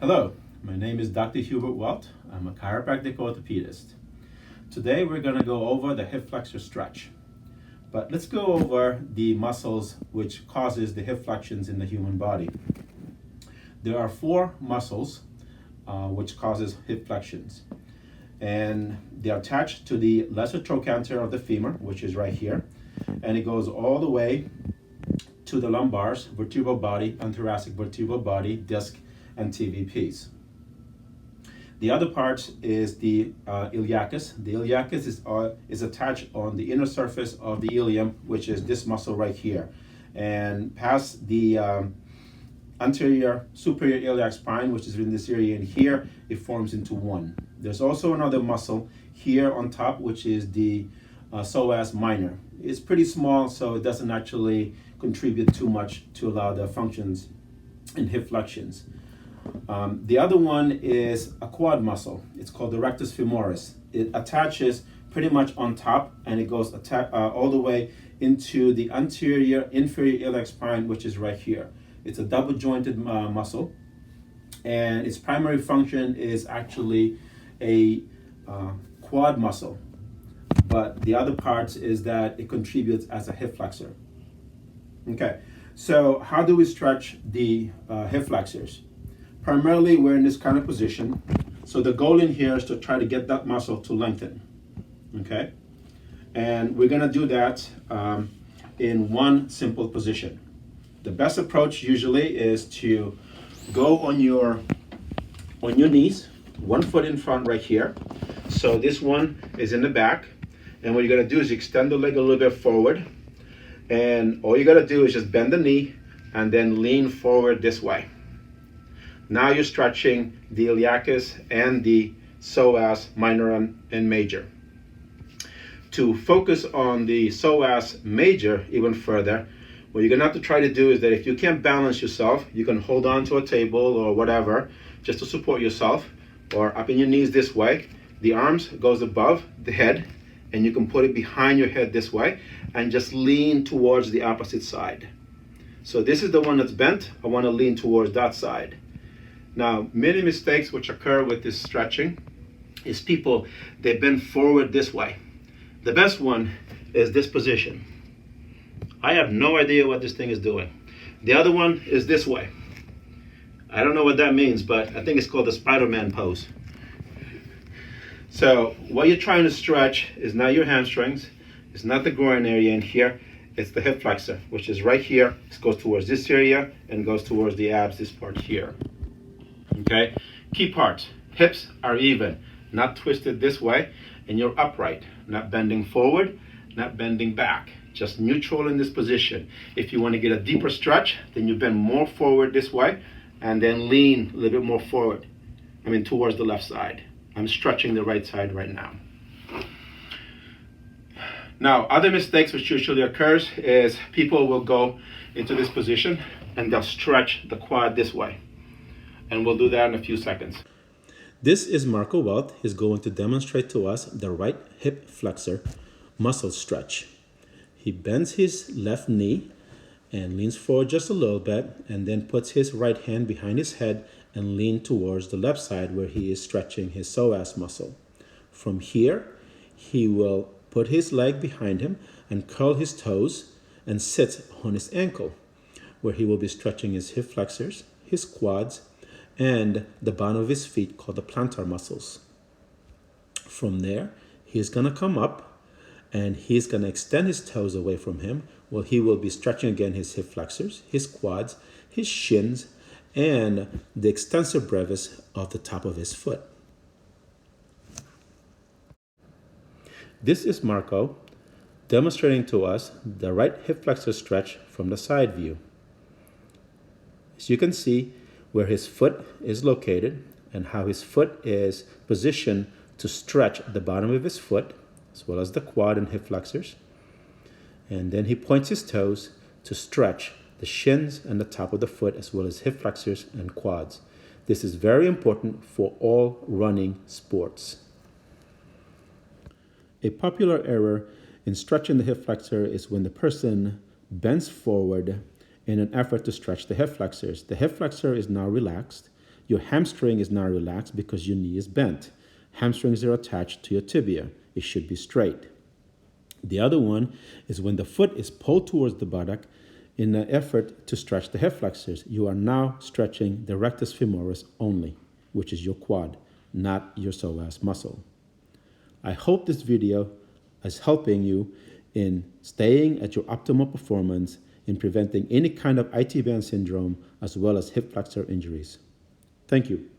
Hello, my name is Dr. Hubert Welt. I'm a chiropractic orthopedist. Today we're going to go over the hip flexor stretch. But let's go over the muscles which causes the hip flexions in the human body. There are four muscles which causes hip flexions. And they're attached to the lesser trochanter of the femur, which is right here. And it goes all the way to the lumbars, vertebral body, and thoracic vertebral body, disc, and TVPs. The other part is the iliacus. The iliacus is attached on the inner surface of the ilium, which is this muscle right here. And past the anterior superior iliac spine, which is in this area, and here it forms into one. There's also another muscle here on top, which is the psoas minor. It's pretty small, so it doesn't actually contribute too much to allow the functions in hip flexions. The other one is a quad muscle. It's called the rectus femoris. It attaches pretty much on top, and it goes all the way into the anterior inferior iliac spine, which is right here. It's a double jointed muscle, and its primary function is actually a quad muscle. But the other part is that it contributes as a hip flexor. Okay, so how do we stretch the hip flexors? Primarily, we're in this kind of position. So the goal in here is to try to get that muscle to lengthen, okay? And we're gonna do that in one simple position. The best approach usually is to go on your knees, 1 foot in front right here. So this one is in the back. And what you're gonna do is extend the leg a little bit forward. And all you gotta do is just bend the knee and then lean forward this way. Now you're stretching the iliacus and the psoas minor and major. To focus on the psoas major even further, what you're gonna have to try to do is that if you can't balance yourself, you can hold on to a table or whatever just to support yourself, or up in your knees this way. The arms goes above the head, and you can put it behind your head this way and just lean towards the opposite side. So this is the one that's bent. I want to lean towards that side. Now, many mistakes which occur with this stretching is people, they bend forward this way. The best one is this position. I have no idea what this thing is doing. The other one is this way. I don't know what that means, but I think it's called the Spider-Man pose. So what you're trying to stretch is not your hamstrings, it's not the groin area in here, it's the hip flexor, which is right here. It goes towards this area and goes towards the abs, this part here. Okay, key parts. Hips are even, not twisted this way, and you're upright, not bending forward, not bending back, just neutral in this position. If you want to get a deeper stretch, then you bend more forward this way, and then lean a little bit more forward, towards the left side. I'm stretching the right side right now. Now, other mistakes which usually occurs is people will go into this position and they'll stretch the quad this way. And we'll do that in a few seconds. This is Marco Welt. He's going to demonstrate to us the right hip flexor muscle stretch. He bends his left knee and leans forward just a little bit, and then puts his right hand behind his head and lean towards the left side where he is stretching his psoas muscle. From here, he will put his leg behind him and curl his toes and sit on his ankle, where he will be stretching his hip flexors, his quads, and the bottom of his feet called the plantar muscles. From there, he's gonna come up and he's gonna extend his toes away from him, where he will be stretching again his hip flexors, his quads, his shins, and the extensor brevis of the top of his foot. This is Marco demonstrating to us the right hip flexor stretch from the side view. As you can see where his foot is located and how his foot is positioned to stretch the bottom of his foot, as well as the quad and hip flexors. And then he points his toes to stretch the shins and the top of the foot, as well as hip flexors and quads. This is very important for all running sports. A popular error in stretching the hip flexor is when the person bends forward in an effort to stretch the hip flexors. The hip flexor is now relaxed. Your hamstring is now relaxed because your knee is bent. Hamstrings are attached to your tibia. It should be straight. The other one is when the foot is pulled towards the buttock in an effort to stretch the hip flexors. You are now stretching the rectus femoris only, which is your quad, not your psoas muscle. I hope this video is helping you in staying at your optimal performance in preventing any kind of IT band syndrome as well as hip flexor injuries. Thank you.